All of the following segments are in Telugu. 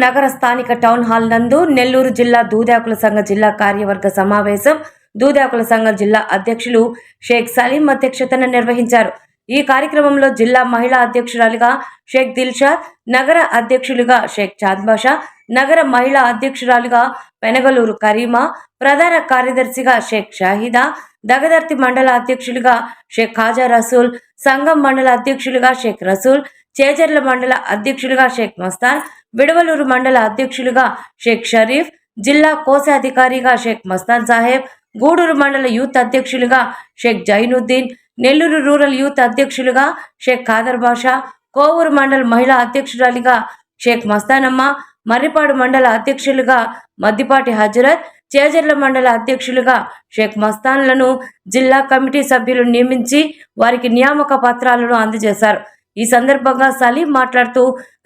నగర స్థానిక టౌన్ హాల్ నందు నెల్లూరు జిల్లా దూదాకుల సంఘ జిల్లా కార్యవర్గ సమావేశం దూదాకుల సంఘ జిల్లా అధ్యక్షులు షేక్ సలీం అధ్యక్షతన నిర్వహించారు. ఈ కార్యక్రమంలో జిల్లా మహిళా అధ్యక్షురాలిగా షేక్ దిల్షాద్, నగర అధ్యక్షులుగా షేక్ చాంద్బాషా, నగర మహిళా అధ్యక్షురాలుగా పెనగలూరు కరీమా, ప్రధాన కార్యదర్శిగా షేక్ షాహిదా, దగదర్తి మండల అధ్యక్షులుగా షేక్ ఖాజా రసూల్, సంఘం మండల అధ్యక్షులుగా షేక్ రసూల్, చేజర్ల మండల అధ్యక్షులుగా షేక్ మస్తాన్, విడవలూరు మండల అధ్యక్షులుగా షేక్ షరీఫ్, జిల్లా కోశాధికారిగా షేక్ మస్తాన్ సాహెబ్, గూడూరు మండల యూత్ అధ్యక్షులుగా షేక్ జైనుద్దీన్, నెల్లూరు రూరల్ యూత్ అధ్యక్షులుగా షేక్ ఖాదర్ బాషా, కోవూరు మండల మహిళా అధ్యక్షురాలిగా షేక్ మస్తానమ్మ, మర్రిపాడు మండల అధ్యక్షులుగా మద్దిపాటి హజరత్, చేజర్ల మండల అధ్యక్షులుగా షేక్ మస్తాన్లను జిల్లా కమిటీ సభ్యులు నియమించి వారికి నియామక పత్రాలను అందజేశారు. ఈ సందర్భంగా సలీం మాట్లాడుతూ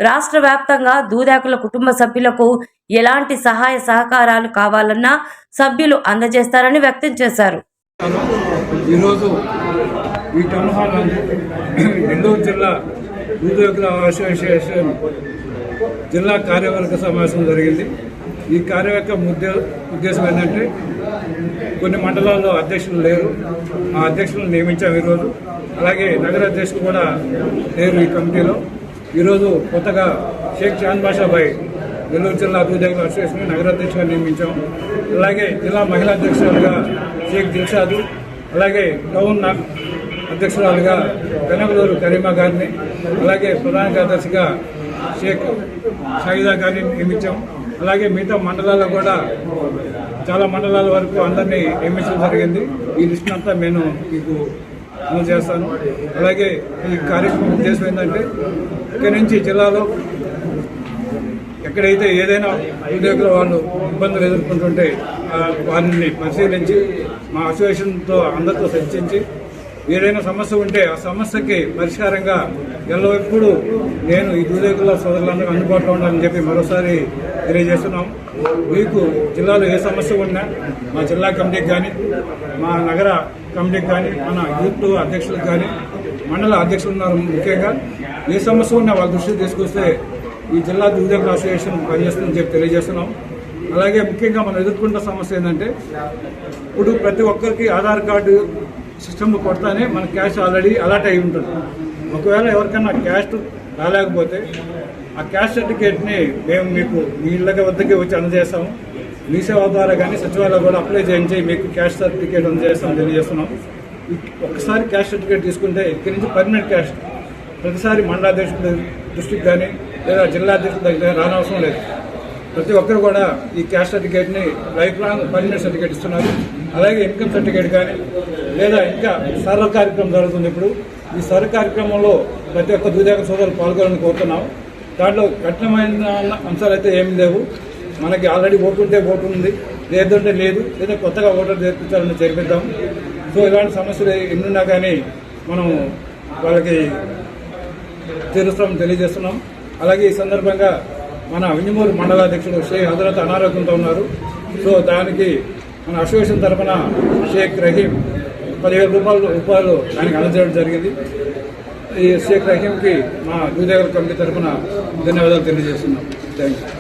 రాష్ట్ర వ్యాప్తంగా దూదాకుల కుటుంబ సభ్యులకు ఎలాంటి సహాయ సహకారాలు కావాలన్నా సభ్యులు అందజేస్తారని వ్యక్తం చేశారు. ఈరోజు ఈ టౌన్ హాల్ నెల్లూరు జిల్లా దూదాకుల అసోసియేషన్ జిల్లా కార్యవర్గ సమావేశం జరిగింది. ఈ కార్యవర్గ ఉద్దేశం ఏంటంటే కొన్ని మండలాల్లో అధ్యక్షులు లేరు, ఆ అధ్యక్షులను నియమించాము ఈరోజు. అలాగే నగర అధ్యక్షులు కూడా లేరు ఈ కమిటీలో. ఈరోజు కొత్తగా షేక్ చాంద్బాషా భాయ్ నెల్లూరు జిల్లా దూదాకుల అసోసియేషన్ నగర అధ్యక్షులుగా నియమించాము. అలాగే జిల్లా మహిళా అధ్యక్షురాలుగా షేక్ దిల్షాద్, అలాగే టౌన్ అధ్యక్షురాలుగా పెనగలూరు కరీమా గారిని, అలాగే ప్రధాన కార్యదర్శిగా షేక్ షాహిదా గారిని నియమించాం. అలాగే మిగతా మండలాల్లో కూడా చాలా మండలాల వరకు అందరినీ నియమించడం జరిగింది. ఈ లిస్ట్ అంతా నేను మీకు అమలు చేస్తాను. అలాగే ఈ కార్యక్రమం ఉద్దేశం ఏంటంటే ఇక్కడి నుంచి జిల్లాలో ఎక్కడైతే ఏదైనా ఉద్యోగుల వాళ్ళు ఇబ్బందులు ఎదుర్కొంటుంటే వారిని పరిశీలించి మా అసోసియేషన్తో అందరితో చర్చించి ఏదైనా సమస్య ఉంటే ఆ సమస్యకి పరిష్కారంగా ఎల్లవెప్పుడు నేను ఈ దూదేకుల సోదరులందరూ అందుబాటులో ఉండాలని చెప్పి మరోసారి తెలియజేస్తున్నాం. మీకు జిల్లాలో ఏ సమస్య ఉన్నా మా జిల్లా కమిటీకి కానీ, మా నగర కమిటీకి కానీ, మన యూత్ అధ్యక్షులకు కానీ, మండల అధ్యక్షులు ఉన్నారు, ముఖ్యంగా ఏ సమస్య ఉన్నా వాళ్ళ దృష్టికి తీసుకొస్తే ఈ జిల్లా దూదేకుల అసోసియేషన్ పనిచేస్తుందని చెప్పి తెలియజేస్తున్నాం. అలాగే ముఖ్యంగా మనం ఎదుర్కొంటున్న సమస్య ఏంటంటే ఇప్పుడు ప్రతి ఒక్కరికి ఆధార్ కార్డు సిస్టమ్ కొడతానే మన క్యాష్ ఆల్రెడీ అలాట్ అయి ఉంటుంది. ఒకవేళ ఎవరికైనా క్యాష్ రాలేకపోతే ఆ క్యాష్ సర్టిఫికేట్ని మేము మీకు మీ ఇళ్ళ వద్దకే వచ్చి అందజేస్తాము. మీ సేవ ద్వారా కానీ సచివాలయం కూడా అప్లై చేయించి మీకు క్యాష్ సర్టిఫికేట్ అందజేస్తామని తెలియజేస్తున్నాం. ఒక్కసారి క్యాష్ సర్టిఫికేట్ తీసుకుంటే ఇక్కడి నుంచి పర్మనెంట్ క్యాష్ ప్రతిసారి మండలాధ్యక్షుల దృష్టికి కానీ లేదా జిల్లా అధ్యక్షుల దగ్గర రానవసరం లేదు. ప్రతి ఒక్కరు కూడా ఈ క్యాష్ సర్టిఫికేట్ని లైఫ్ లాంగ్ పర్మనెంట్ సర్టిఫికేట్ ఇస్తున్నారు. అలాగే ఇన్కమ్ సర్టిఫికేట్ కానీ లేదా ఇంకా సర్వ కార్యక్రమం జరుగుతుంది. ఇప్పుడు ఈ సర్వ కార్యక్రమంలో ప్రతి ఒక్క దూదాకుల సోదరులు పాల్గొనాలని కోరుతున్నాం. దాంట్లో కఠినమైన అంశాలు అయితే ఏమీ లేవు. మనకి ఆల్రెడీ ఓటు ఉంటే ఓటు ఉంది, లేదంటే లేదు, లేదా కొత్తగా ఓటర్ చేర్పించాలని చేర్పిద్దాం. సో ఇలాంటి సమస్యలు ఎన్నున్నా కానీ మనం వాళ్ళకి తీరుస్తామని తెలియజేస్తున్నాం. అలాగే ఈ సందర్భంగా మన వింజమూరు మండలాధ్యక్షుడు షేక్ హజరత్ అనారోగ్యంతో ఉన్నారు. సో దానికి మన అసోసియేషన్ తరఫున షేక్ రహీం 15,000 రూపాయలు ఆయనకు అందజేయడం జరిగింది. ఈ షేక్ రహీంకి మా దూదేకుల కమిటీ తరఫున ధన్యవాదాలు తెలియజేస్తున్నాం. Thank you.